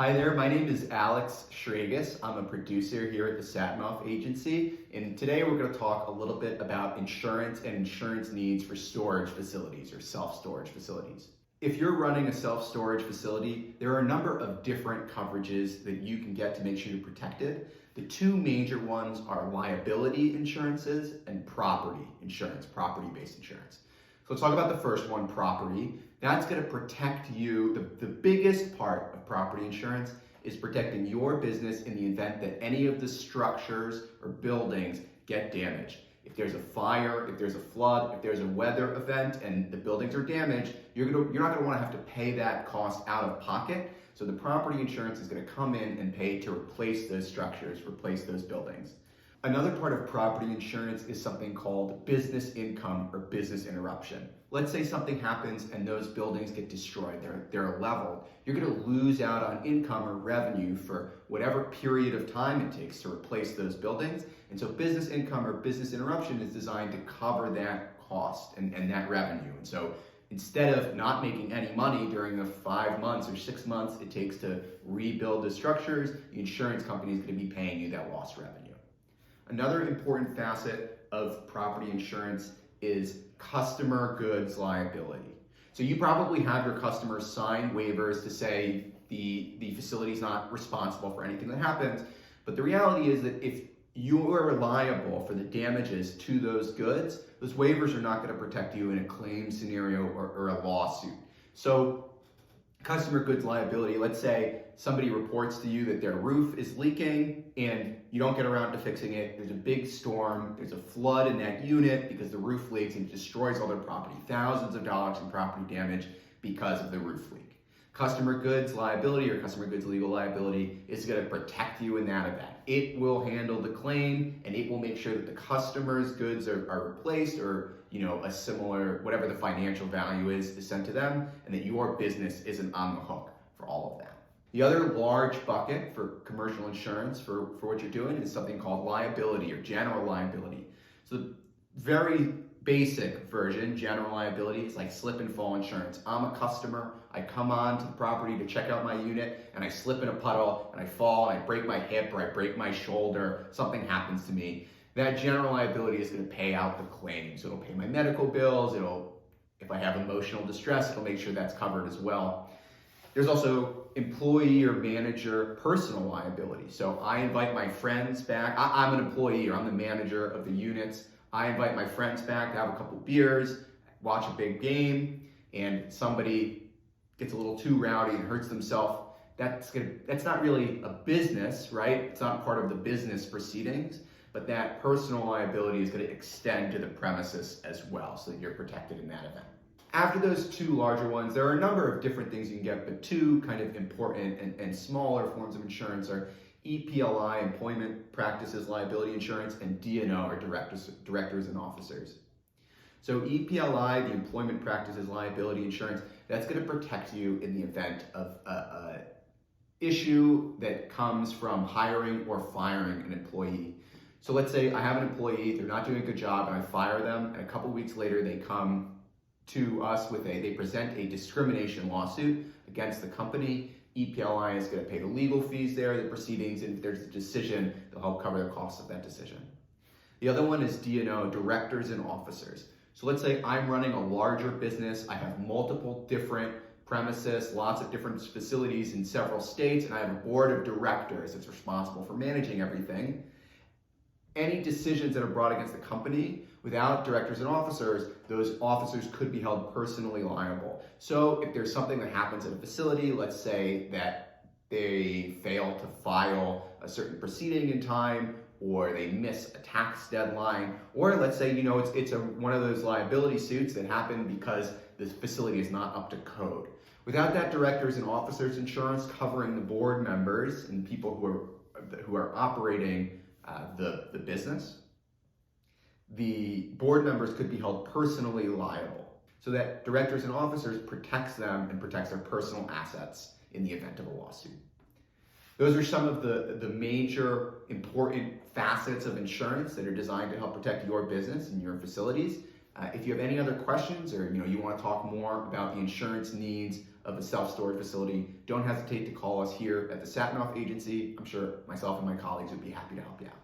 Hi there, my name is Alex Schragus. I'm a producer here at the Satanoff agency, and today we're going to talk a little bit about insurance and insurance needs for storage facilities or self-storage facilities. If you're running a self-storage facility, there are a number of different coverages that you can get to make sure you're protected. The two major ones are liability insurances and property insurance, property-based insurance. So let's talk about the first one, property. That's going to protect you. The biggest part of property insurance is protecting your business in the event that any of the structures or buildings get damaged. If there's a fire, if there's a flood, if there's a weather event and the buildings are damaged, you're not going to want to have to pay that cost out of pocket. So the property insurance is going to come in and pay to replace those structures, replace those buildings. Another part of property insurance is something called business income or business interruption. Let's say something happens and those buildings get destroyed, they're leveled. You're going to lose out on income or revenue for whatever period of time it takes to replace those buildings. And so business income or business interruption is designed to cover that cost and that revenue. And so instead of not making any money during the 5 months or 6 months it takes to rebuild the structures, the insurance company is going to be paying you that lost revenue. Another important facet of property insurance is customer goods liability. So you probably have your customers sign waivers to say the facility is not responsible for anything that happens, but the reality is that if you are liable for the damages to those goods, those waivers are not going to protect you in a claim scenario or a lawsuit. So customer goods liability, let's say somebody reports to you that their roof is leaking and you don't get around to fixing it. There's a big storm, there's a flood in that unit because the roof leaks and destroys all their property. Thousands of dollars in property damage because of the roof leak. Customer goods liability or customer goods legal liability is going to protect you in that event. It will handle the claim and it will make sure that the customer's goods are replaced or a similar, whatever the financial value is sent to them, and that your business isn't on the hook for all of that. The other large bucket for commercial insurance for what you're doing is something called liability or general liability. So the very basic version, general liability, is like slip and fall insurance. I'm a customer, I come on to the property to check out my unit and I slip in a puddle and I fall and I break my hip or I break my shoulder, something happens to me. That general liability is going to pay out the claim. So it'll pay my medical bills, if I have emotional distress, it'll make sure that's covered as well. There's also employee or manager personal liability. So I invite my friends back. I'm an employee or I'm the manager of the units. I invite my friends back to have a couple beers, watch a big game, and somebody gets a little too rowdy and hurts themselves. That's not really a business, right? It's not part of the business proceedings, but that personal liability is going to extend to the premises as well, so that you're protected in that event. After those two larger ones, there are a number of different things you can get, but two kind of important and smaller forms of insurance are EPLI, Employment Practices Liability Insurance, and D&O, or Directors and Officers. So EPLI, the Employment Practices Liability Insurance, that's going to protect you in the event of an issue that comes from hiring or firing an employee. So let's say I have an employee, they're not doing a good job, and I fire them, and a couple weeks later they come to us they present a discrimination lawsuit against the company. EPLI is going to pay the legal fees there, the proceedings, and if there's a decision, they'll help cover the cost of that decision. The other one is D&O, Directors and Officers. So let's say I'm running a larger business, I have multiple different premises, lots of different facilities in several states, and I have a board of directors that's responsible for managing everything. Any decisions that are brought against the company without directors and officers, those officers could be held personally liable. So if there's something that happens at a facility, let's say that they fail to file a certain proceeding in time, or they miss a tax deadline, or let's say it's one of those liability suits that happen because the facility is not up to code. Without that directors and officers insurance covering the board members and people who are operating the business, the board members could be held personally liable. So that directors and officers protects them and protects their personal assets in the event of a lawsuit. Those are some of the major important facets of insurance that are designed to help protect your business and your facilities. If you have any other questions or you want to talk more about the insurance needs of a self-storage facility, don't hesitate to call us here at the Satanoff Agency. I'm sure myself and my colleagues would be happy to help you out.